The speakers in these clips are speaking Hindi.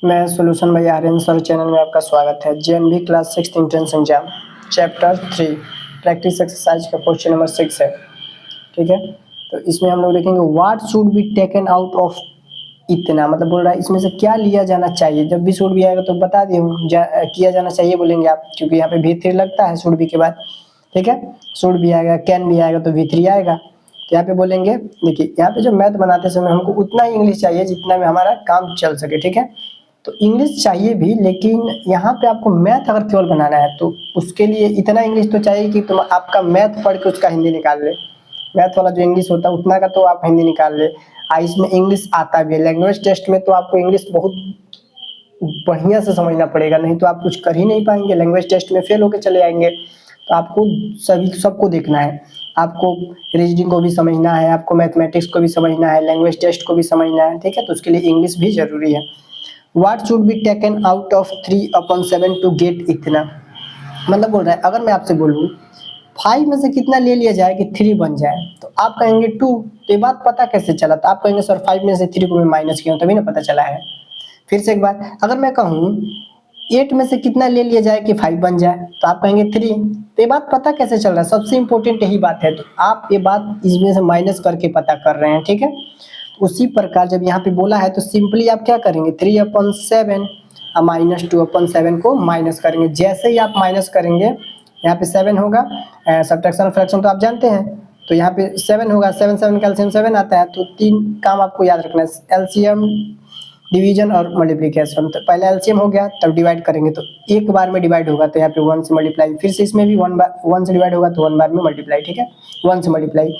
मैं solution by Aryan sir channel में आपका स्वागत है। JNV class 6 entrance exam chapter 3 practice exercise का क्वेश्चन नंबर 6 है। ठीक है, तो इसमें हम लोग देखेंगे what should be taken out of इतना, मतलब बोल रहा है इसमें से क्या लिया जाना चाहिए। जब भी शुड भी आएगा तो बता दिए किया जाना चाहिए बोलेंगे आप, क्योंकि यहाँ पे V3 लगता है शुड बी के बाद। ठीक है, शुड भी आएगा, कैन भी आएगा तो V3 आएगा। तो यहाँ पे बोलेंगे, देखिए यहाँ पे जो मैथ बनाते समय हमको उतना ही इंग्लिश चाहिए जितना में हमारा काम चल सके। ठीक है, तो इंग्लिश चाहिए भी, लेकिन यहाँ पे आपको मैथ अगर केवल बनाना है तो उसके लिए इतना इंग्लिश तो चाहिए कि तुम आपका मैथ पढ़ के उसका हिंदी निकाल ले। मैथ वाला जो इंग्लिश होता है उतना का तो आप हिंदी निकाल ले। इसमें इंग्लिश आता भी है। लैंग्वेज टेस्ट में तो आपको इंग्लिश बहुत बढ़िया से समझना पड़ेगा, नहीं तो आप कुछ कर ही नहीं पाएंगे। लैंग्वेज टेस्ट में फेल होकर चले आएंगे। तो आपको सबको देखना है, आपको रीजनिंग को भी समझना है, आपको मैथमेटिक्स को भी समझना है, लैंग्वेज टेस्ट को भी समझना है। ठीक है, तो उसके लिए इंग्लिश भी जरूरी है। What should be taken out of 3/7 to get इतना, मतलब बोल रहा है अगर मैं आपसे बोलूँ 5 में से कितना ले लिया जाए कि 3 बन जाए, तो आप कहेंगे 2। तो ये बात पता कैसे चला? तो आप कहेंगे सर 5 में से 3 को मैं माइनस किया हूँ तभी ना पता चला है। फिर से एक बार, अगर मैं कहूँ 8 में से कितना ले लिया जाए कि 5 बन जाए, तो आप कहेंगे 3। तो ये बात पता कैसे चल रहा है? सबसे इंपॉर्टेंट यही बात है। तो आप ये बात इसमें से माइनस करके पता कर रहे हैं। ठीक है, उसी प्रकार जब यहाँ पे बोला है तो सिंपली आप क्या करेंगे, 3/7 -2/7 को माइनस करेंगे। जैसे ही आप माइनस करेंगे यहाँ पे 7 होगा, सब्ट्रैक्शन फ्रैक्शन तो आप जानते हैं, तो यहाँ पे 7 होगा। 7 7 का एलसीएम 7 आता है। तो 3 काम आपको याद रखना है, एलसीएम, डिवीजन और मल्टीप्लिकेशन। तो पहले एलसीएम हो गया, तब डिवाइड करेंगे तो एक बार में डिवाइड होगा, तो यहाँ पे 1 से मल्टीप्लाई। फिर से इसमें भी 1 से डिवाइड होगा तो 1 बार में मल्टीप्लाई। ठीक है, 1 से मल्टीप्लाई,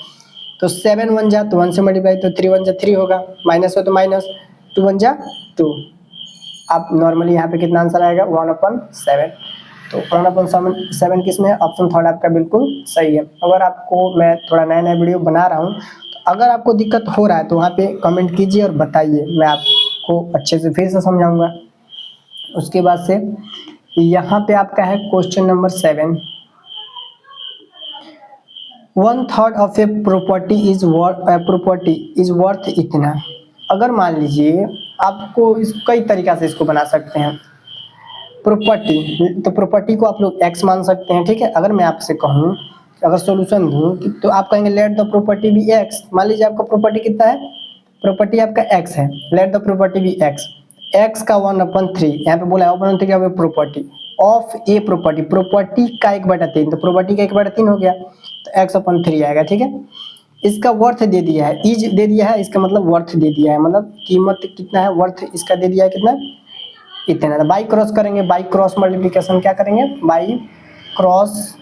तो 7 1 जा तो 1 से मल्टीप्लाई, तो 3 1 जा 3 होगा, माइनस हो तो माइनस, 2 1 जा 2। आप नॉर्मली यहाँ पे कितना आंसर आएगा, 1/7। तो 1/7 किस में? ऑप्शन थर्ड आपका बिल्कुल सही है। अगर आपको मैं थोड़ा नया नया वीडियो बना रहा हूँ, तो अगर आपको दिक्कत हो रहा है तो वहाँ पे कमेंट कीजिए और बताइए, मैं आपको अच्छे से फिर से समझाऊंगा। उसके बाद से यहाँ पे आपका है question number 7। 1/3 of a property is worth इतना। अगर मान लीजिए आपको इस कई तरीका से इसको बना सकते हैं प्रॉपर्टी, तो प्रॉपर्टी को आप लोग x मान सकते हैं। ठीक है, अगर मैं आपसे कहूँ, अगर सॉल्यूशन दूँ तो आप कहेंगे let the property be x। मान लीजिए आपका प्रॉपर्टी कितना है, प्रॉपर्टी आपका x है, let the property be x का 1/3 यहाँ पे बोला है 1/3 क्या property of a property, property का 1/3, तो प्रॉपर्टी का 1/3 हो गया, तो x/3 आएगा। ठीक है, इसका वर्थ दे दिया है, इज दे दिया है, इसका मतलब वर्थ दे दिया है, मतलब कीमत कितना है, वर्थ इसका दे दिया है कितना, इतना। तो बाई क्रॉस करेंगे, बाई क्रॉस मल्टीप्लिकेशन क्या करेंगे, by cross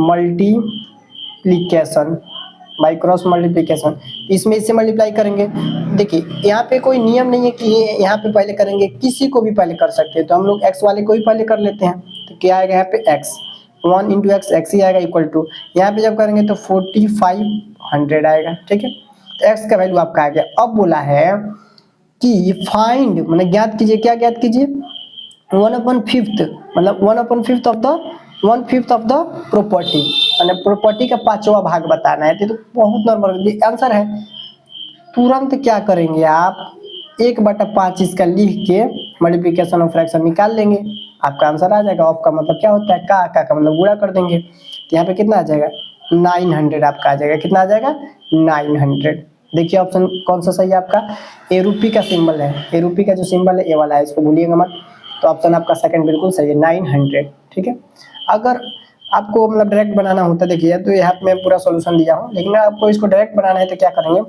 multiplication, by cross multiplication, इसमें इससे मल्टीप्लाई करेंगे। देखिए यहाँ पे कोई नियम नहीं है कि यहाँ पे पहले करेंगे, किसी को भी पहले कर सकते हैं। तो हम लोग x वाले को ही पहले कर लेते हैं। तो क्या आएगा यहाँ पे x, 1 × x, x ही आएगा इक्वल टू, यहाँ पे जब करेंगे तो 4500 आएगा। ठीक है, तो x का वैल्यू आपका आ गया। अब बोला है कि फाइंड, मतलब ज्ञात कीजिए, क्या ज्ञात कीजिए, 1/5, मतलब 1/5 ऑफ द प्रॉपर्टी, मतलब प्रॉपर्टी का 5वां भाग बताना है। तो बहुत नॉर्मल आंसर है। तुरंत क्या करेंगे आप, 1/5 इसका लिख के मल्टीप्लिकेशन और फ्रैक्शन निकाल लेंगे, आपका आंसर आ जाएगा। ऑफ का मतलब क्या होता है, का मतलब गुणा कर देंगे। तो यहाँ पे कितना आ जाएगा, 900 आपका आ जाएगा। कितना आ जाएगा, 900। देखिए ऑप्शन कौन सा सही है आपका, ए रूपी का सिंबल है, ए रूपी का जो सिंबल है ए वाला है, इसको भूलिएगा मत। तो ऑप्शन आपका सेकंड बिल्कुल सही है, 900। ठीक है, अगर आपको मतलब डायरेक्ट बनाना होता, देखिए तो यहाँ पे मैं पूरा सॉल्यूशन दिया हूँ, लेकिन आपको इसको डायरेक्ट बनाना है तो क्या करेंगे,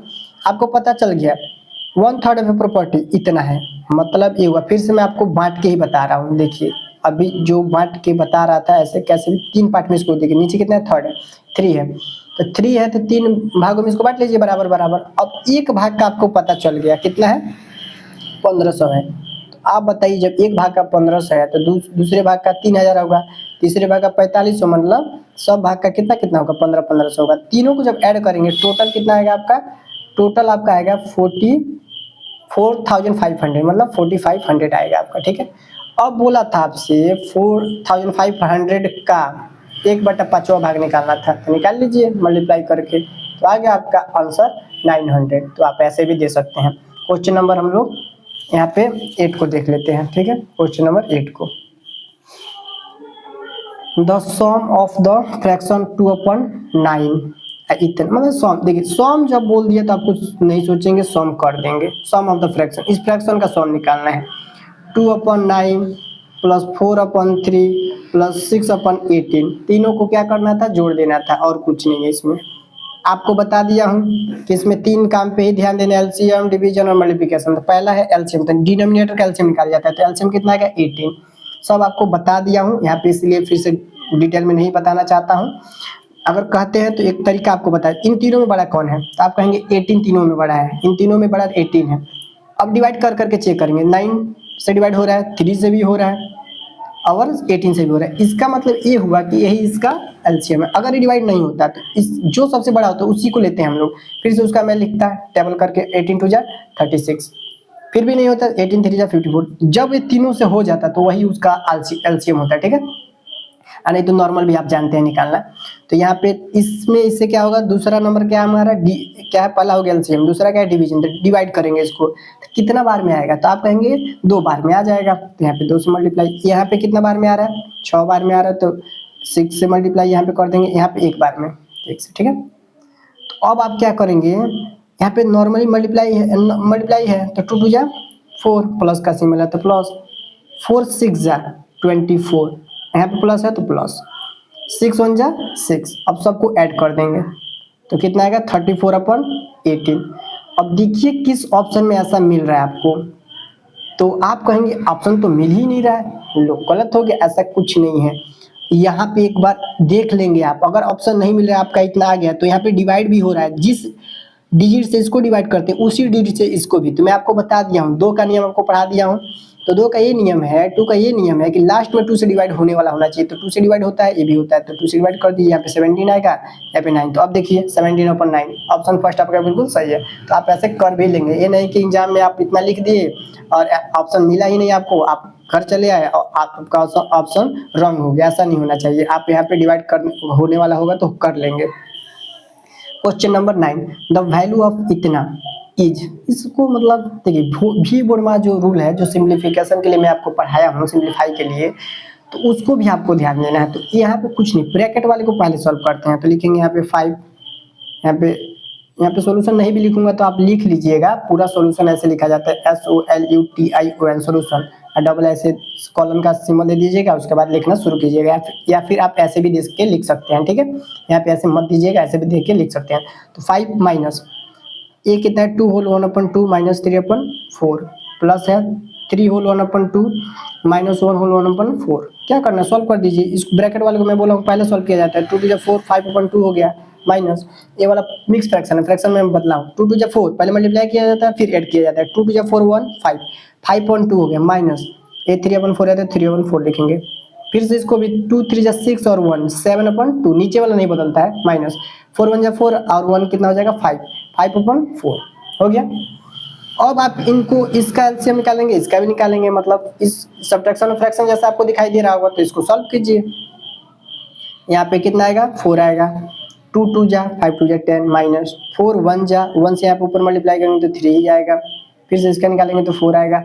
आपको पता चल गया 1/3 ऑफ प्रॉपर्टी इतना है, मतलब ये हुआ। फिर से मैं आपको बांट के ही बता रहा हूँ। देखिए अभी जो बांट के बता रहा था, ऐसे कैसे भी 3 पार्ट में इसको देखिए, नीचे कितना है, थर्ड है, 3 है, तो 3 है तो 3 भागों में इसको बांट लीजिए बराबर बराबर। अब एक भाग का आपको पता चल गया कितना है, 1500 है। तो आप बताइए जब एक भाग का 1500 है तो दूसरे भाग का 3000 होगा, तीसरे भाग का 4500, मतलब सब भाग का कितना कितना होगा, 1500 होगा। तीनों को जब ऐड करेंगे टोटल कितना आएगा आपका, टोटल आपका आएगा 4500, मतलब 4500 आएगा आपका। ठीक है, अब बोला था आपसे 4500 का 1/5वां भाग निकालना था, तो निकाल लीजिए मल्टीप्लाई करके, तो आ गया आपका आंसर 900। तो आप ऐसे भी दे सकते हैं। क्वेश्चन नंबर हम लोग यहाँ पे 8 को देख लेते हैं, ठीक है, क्वेश्चन नंबर 8 को। The sum of the fraction 2/9 इतना, मतलब सम, देखिए सम जब बोल दिया तो आप कुछ नहीं सोचेंगे, सम कर देंगे। सम ऑफ द फ्रैक्शन, इस फ्रैक्शन का सम निकालना है। 2/9 प्लस 4/3 प्लस 6/18, तीनों को क्या करना था, जोड़ देना था, और कुछ नहीं है इसमें। आपको बता दिया हूँ कि इसमें 3 काम पे ही ध्यान देना, एलसीएम, डिवीजन और मल्टीप्लिकेशन। तो पहला है एलसीएम, तो डिनोमिनेटर का एलसीएम निकाल जाता है, तो एलसीएम कितना आएगा 18। सब आपको बता दिया हूँ यहाँ पे, इसलिए फिर से डिटेल में नहीं बताना चाहता हूँ। अगर कहते हैं तो एक तरीका आपको बताया, इन तीनों में बड़ा कौन है, तो आप कहेंगे 18 तीनों में बड़ा है, इन तीनों में बड़ा 18 है। अब डिवाइड कर करके चेक करेंगे, 9 से डिवाइड हो रहा है, 3 से भी हो रहा है और 18 से भी हो रहा है। इसका मतलब ये हुआ कि यही इसका एलसीएम है। अगर ये डिवाइड नहीं होता तो इस जो सबसे बड़ा होता है उसी को लेते हैं हम लोग। फिर से उसका मैं लिखता है टेबल करके, 18 2 जा 36, फिर भी नहीं होता 18 3 जा 54। जब ये तीनों से हो जाता तो वही उसका एलसीएम होता है, ठीक है। नहीं तो नॉर्मल भी आप जानते हैं निकालना। तो यहाँ पे इसमें इससे क्या होगा, दूसरा नंबर क्या हमारा क्या है, पहला हो गया एलसीएम, दूसरा क्या है डिवीजन। तो डिवाइड करेंगे इसको तो कितना बार में आएगा, तो आप कहेंगे 2 बार में आ जाएगा। तो यहाँ पे 2 से मल्टीप्लाई, यहाँ पे कितना बार में आ रहा है, 6 बार में आ रहा है, तो 6 से मल्टीप्लाई यहाँ पे कर देंगे, यहाँ पे 1 बार में, 1 से, ठीक है। तो अब आप क्या करेंगे, यहाँ पे नॉर्मली मल्टीप्लाई है तो 2 2 जा 4, प्लस का सिंबल है तो प्लस, 4 6 जा 24, यहाँ पे प्लस है तो प्लस, 6 1 जा 6। अब सबको ऐड कर देंगे तो कितना आएगा 34/18। अब देखिए किस ऑप्शन में ऐसा मिल रहा है आपको, तो आप कहेंगे ऑप्शन तो मिल ही नहीं रहा है, लो गलत हो गया, ऐसा कुछ नहीं है। यहाँ पे एक बार देख लेंगे आप, अगर ऑप्शन नहीं मिल रहा है आपका इतना आ गया, तो यहाँ पे डिवाइड भी हो रहा है, जिस डिजिट से इसको डिवाइड करते हैं उसी डिजिट से इसको भी। तो मैं आपको बता दिया हूँ, 2 का नियम आपको पढ़ा दिया हूँ। तो 2 का ये नियम है, 2 का ये नियम है कि लास्ट में 2 से डिवाइड होने वाला होना चाहिए। तो 2 से डिवाइड होता है, ये भी होता है, तो 2 से डिवाइड कर दीजिए, यहाँ पे 17 आएगा, यहाँ पे 9। तो अब देखिए 17/9 ऑप्शन फर्स्ट आपका बिल्कुल सही है। तो आप ऐसे कर भी लेंगे, ये नहीं कि एग्जाम में आप इतना लिख दिए और ऑप्शन मिला ही नहीं आपको, आप घर चले आए और आपका ऑप्शन रॉन्ग हो गया। ऐसा नहीं होना चाहिए, आप यहाँ पे डिवाइड कर होने वाला होगा तो कर लेंगे। Question number 9, the value of इतना इज, इसको मतलब देखिए भी बोर्मा जो रूल है, जो सिंप्लीफिकेशन के लिए मैं आपको पढ़ाया हूँ, सिंप्लीफाई के लिए, तो उसको भी आपको ध्यान देना है। तो यहाँ पे कुछ नहीं, ब्रैकेट वाले को पहले सॉल्व करते हैं। तो लिखेंगे यहाँ पे 5, यहाँ पे सॉल्यूशन नहीं भी लिखूंगा तो आप लिख लीजिएगा, पूरा सॉल्यूशन ऐसे लिखा जाता है SOLUTION सॉल्यूशन, और डबल ऐसे कॉलम का सिंबल दे दीजिएगा, उसके बाद लिखना शुरू कीजिएगा, या फिर आप ऐसे भी देख के लिख सकते हैं, ठीक है। यहाँ पे ऐसे मत दीजिएगा, ऐसे भी देख के लिख सकते हैं। तो 5 माइनस ए कितना है, 2 होल 1/2 माइनस 3/4 प्लस है 3 होल 1/2 माइनस 1 होल 1/4। क्या करना है, सॉल्व कर दीजिए। इस ब्रैकेट वाले को मैं बोला हूँ पहले सॉल्व किया जाता है। 2 2 4 5/2 हो गया, माइनस ये वाला मिक्स फ्रैक्शन है, फ्रैक्शन में बदलाव, 2 2 4 पहले मल्टीप्लाई किया जाता है फिर ऐड किया जाता है। 2 2 4 1 5, 5/2 हो गया, माइनस ए 3/4 है तो 3/4 लिखेंगे। फिर से इसको भी 2 3 6 और 1 7/2, नीचे वाला नहीं बदलता है, माइनस 4 1 4 और 1 कितना हो जाएगा 5, 5/4 हो गया। अब आप इनको, इसका एलसीएम निकालेंगे, इसका भी निकालेंगे, मतलब इस सब्ट्रैक्शन और फ्रैक्शन जैसा आपको दिखाई दे रहा होगा, तो इसको सॉल्व कीजिए। यहाँ पे कितना आएगा 4 आएगा, 2 2 जा 5 2 जा 10 माइनस 4 1 जा 1 से आप ऊपर मल्टीप्लाई करेंगे तो 3 ही आएगा। फिर से इसका निकालेंगे तो 4 आएगा,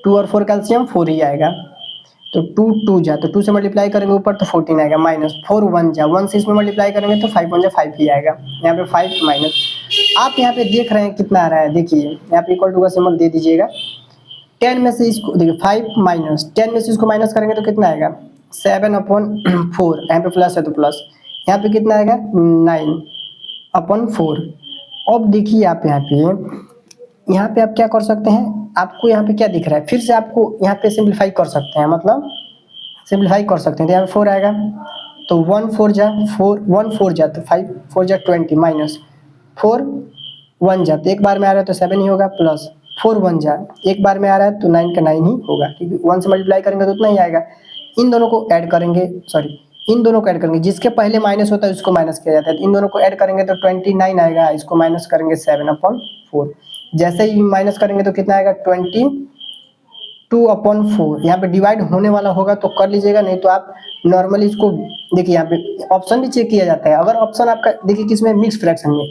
2 और 4 कैल्शियम 4 ही आएगा। तो 2 2 जा, तो 2 से मल्टीप्लाई करेंगे ऊपर तो 14 आएगा, माइनस 4 1 जा 1 से इसमें मल्टीप्लाई करेंगे तो 5 1 जा 5 ही आएगा। यहाँ पे 5 माइनस, आप यहाँ पे देख रहे हैं कितना आ रहा है, देखिए यहाँ पे इक्वल टू का सिंबल दे दीजिएगा। 10 में से इसको देखिए 5 माइनस 10 में से इसको माइनस करेंगे तो कितना आएगा 7/4, यहाँ पे प्लस है तो प्लस, यहाँ पे कितना आएगा 9/4। अब देखिए आप यहाँ पे आप क्या कर सकते हैं, आपको यहाँ पे क्या दिख रहा है, फिर से आपको यहाँ पे सिंप्लीफाई कर सकते हैं, मतलब सिंप्लीफाई कर सकते हैं। तो यहाँ पे 4 आएगा, तो 1 4 जा 4 1 4 जा तो 5 4 जा 20 माइनस 4 1 जा, तो एक बार में आ रहा है तो 7 ही होगा, प्लस 4 1 जा एक बार में आ रहा है तो 9 का 9 ही होगा, क्योंकि 1 से मल्टीप्लाई करेंगे तो उतना ही आएगा। इन दोनों को ऐड करेंगे, इन दोनों को ऐड करेंगे, जिसके पहले माइनस होता है उसको माइनस किया जाता है। तो इन दोनों को ऐड करेंगे तो 29 आएगा, इसको माइनस करेंगे 7/4। जैसे ही माइनस करेंगे तो कितना आएगा 22/4। यहाँ पे डिवाइड होने वाला होगा तो कर लीजिएगा, नहीं तो आप नॉर्मली इसको देखिए, यहाँ पे ऑप्शन भी चेक किया जाता है। अगर ऑप्शन आपका देखिए किसमें, मिक्स फ्रैक्शन में,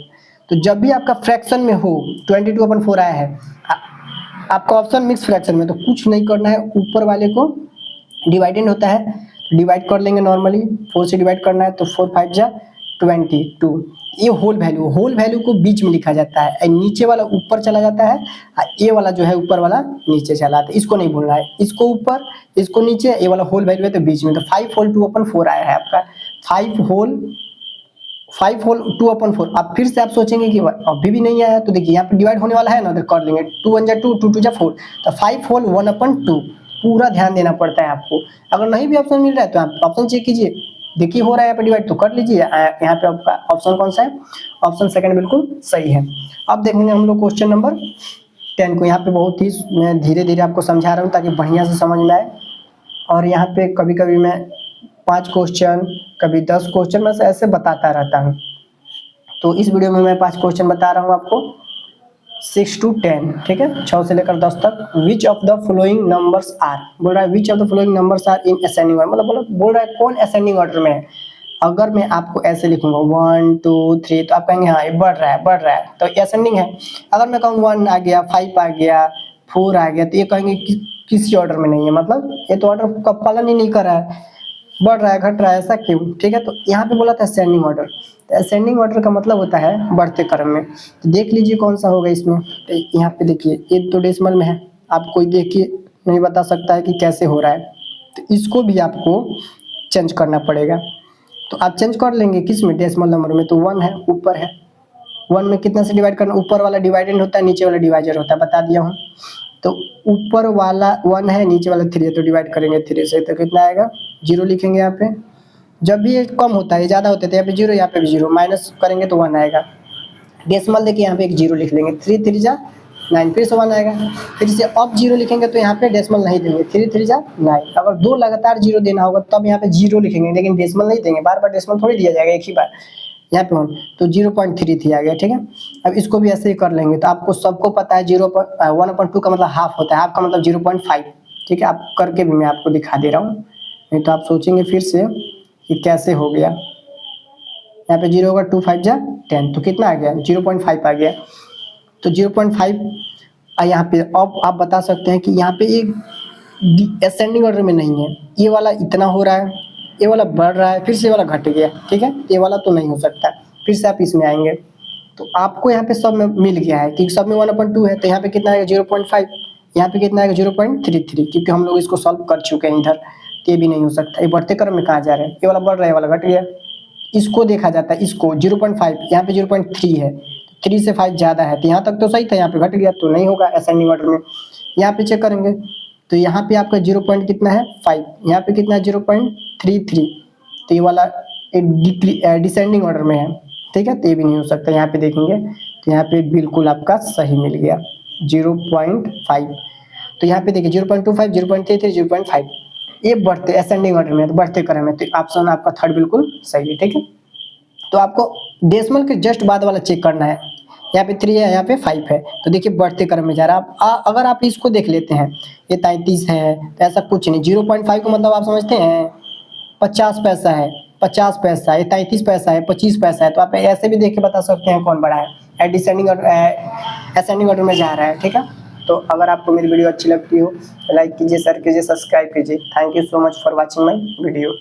तो जब भी आपका फ्रैक्शन में हो 22/4 आया है, आपका ऑप्शन मिक्स फ्रैक्शन में, तो कुछ नहीं करना है, ऊपर वाले को डिवाइडेंड होता है डिवाइड कर लेंगे नॉर्मली, 4 से डिवाइड करना है तो 4 5 जा 22। ये होल वैल्यू को बीच में लिखा जाता है, नीचे वाला ऊपर चला जाता है, ये वाला जो है ऊपर वाला नीचे चला आता है, इसको नहीं भूलना है, इसको ऊपर इसको नीचे, ये वाला होल वैल्यू है तो बीच में, तो 5 होल 2/4 आया है आपका, 5 होल 2/4। अब फिर से आप सोचेंगे कि अभी भी नहीं आया, तो देखिए यहाँ पे डिवाइड होने वाला है ना, तो कर लेंगे, 2 1 जा 2 2 2 जा 4, तो 5 होल 1/2। पूरा ध्यान देना पड़ता है आपको, अगर नहीं भी ऑप्शन मिल रहा है तो आप ऑप्शन चेक कीजिए, देखिए हो रहा है यहाँ पे डिवाइड तो कर लीजिए। यहाँ पे आपका ऑप्शन कौन सा है, ऑप्शन सेकंड बिल्कुल सही है। अब देखेंगे हम लोग क्वेश्चन नंबर 10 को, यहाँ पे बहुत ही मैं धीरे धीरे आपको समझा रहा हूँ ताकि बढ़िया से समझ में आए, और यहाँ पे कभी कभी मैं 5 क्वेश्चन कभी 10 क्वेश्चन मैं ऐसे बताता रहता हूँ, तो इस वीडियो में मैं 5 क्वेश्चन बता रहा हूँ आपको 6 to 10, ठीक है, 6 से लेकर 10 तक। Which of the following numbers are, बोल रहा है which of the following numbers are in ascending order, मतलब बोल रहा है कौन असेंडिंग ऑर्डर में है। अगर मैं आपको ऐसे लिखूंगा 1 2 3 तो आप कहेंगे हाँ ये बढ़ रहा है तो ये असेंडिंग है। अगर मैं कहूँ 1 आ गया, 5 आ गया, 4 आ गया, तो ये कहेंगे किसी ऑर्डर में नहीं है, मतलब ये तो ऑर्डर का पालन ही नहीं कर रहा है, बढ़ रहा है घट रहा है, ऐसा क्यों, ठीक है। तो यहाँ पे बोला था असेंडिंग ऑर्डर, तो असेंडिंग ऑर्डर का मतलब होता है बढ़ते क्रम में। तो देख लीजिए कौन सा होगा इसमें, तो यहाँ पे देखिए ये तो डेसिमल में है, आप कोई देख के नहीं बता सकता है कि कैसे हो रहा है, तो इसको भी आपको चेंज करना पड़ेगा। तो आप चेंज कर लेंगे किस में, डेसिमल नंबर में, तो 1 है ऊपर है, 1 में कितना से डिवाइड करना, ऊपर वाला डिवाइडेंड होता है नीचे वाला डिवाइजर होता है, बता दिया हूँ। तो ऊपर वाला 1 है नीचे वाला 3 है, तो डिवाइड करेंगे 3 से, तो कितना आएगा 0 लिखेंगे यहाँ पे। जब भी ये कम होता है ज़्यादा होता है तो यहाँ पे 0, यहाँ पे भी 0, माइनस करेंगे तो 1 आएगा। डेसिमल देखिए यहाँ पे एक 0 लिख लेंगे, 3 3 जा 9, फिर से 1 आएगा। फिर से अब 0 लिखेंगे तो यहाँ पे डेसिमल नहीं देंगे, 3 3 जा 9। अगर 2 लगातार 0 देना होगा तब यहाँ पे 0 लिखेंगे, लेकिन डेसिमल नहीं देंगे, बार बार डेसिमल थोड़ी दिया जाएगा एक ही बार। यहाँ पे 1 तो 0.33 आ गया, ठीक है। अब इसको भी ऐसे ही कर लेंगे, तो आपको सबको पता है 1/2 का मतलब हाफ होता है, हाफ का मतलब 0.5, ठीक है। आप करके भी मैं आपको दिखा दे रहा हूँ, नहीं तो आप सोचेंगे फिर से कि कैसे हो गया। यहाँ पे 0 होगा 2 5 जा 10, तो कितना आ गया 0.5 आ गया। तो 0.5 यहाँ पे अब आप बता सकते हैं कि यहाँ पे एक असेंडिंग ऑर्डर में नहीं है, ये वाला इतना हो रहा है, ये वाला बढ़ रहा है, फिर से ये वाला घट गया, ठीक है, ये वाला तो नहीं हो सकता। फिर से आप इसमें आएंगे तो आपको यहाँ पे सब में मिल गया है कि सब में 1/2 है, तो यहाँ पे कितना आएगा 0.5, यहाँ पे कितना आएगा 0.33, क्योंकि हम लोग इसको सॉल्व कर चुके हैं इधर। ये भी नहीं हो सकता, ये बढ़ते क्रम में कहाँ जा रहे हैं, ये वाला बढ़ रहा है, ये वाला घट गया। इसको देखा जाता है, इसको 0.5, यहाँ पे 0.3 है, 3 से 5 ज़्यादा है, तो यहाँ तक तो सही था, यहाँ पे घट गया तो नहीं होगा असेंडिंग ऑर्डर में। यहाँ पे चेक करेंगे तो यहाँ पे आपका 0 पॉइंट कितना है 5, यहाँ पे कितना है 0.33, तो ये वाला डिसेंडिंग ऑर्डर में है, ठीक है, तो ये भी नहीं हो सकता। यहाँ पे देखेंगे तो यहाँ पे बिल्कुल आपका सही मिल गया 0.5। तो यहाँ पे देखिए 0.25, 0.33, 0.5, ये बढ़ते असेंडिंग ऑर्डर में है, तो बढ़ते क्रम में, तो ऑप्शन आपका थर्ड बिल्कुल सही है, ठीक है। तो आपको डेसिमल के जस्ट बाद वाला चेक करना है, यहाँ पे 3 है, यहाँ पे 5 है, तो देखिए बढ़ते क्रम में जा रहा है। अगर आप इसको देख लेते हैं ये 33 है, तो ऐसा कुछ नहीं, 0.5 का मतलब आप समझते हैं 50 पैसा है, 50 पैसा, ये 33 पैसा है, 25 पैसा है, तो आप ऐसे भी देख के बता सकते हैं कौन बड़ा है, डिसेंडिंग असेंडिंग ऑर्डर में जा रहा है, ठीक है। तो अगर आपको मेरी वीडियो अच्छी लगती हो तो लाइक कीजिए, शेयर कीजिए, सब्सक्राइब कीजिए। Thank you so much for watching my video.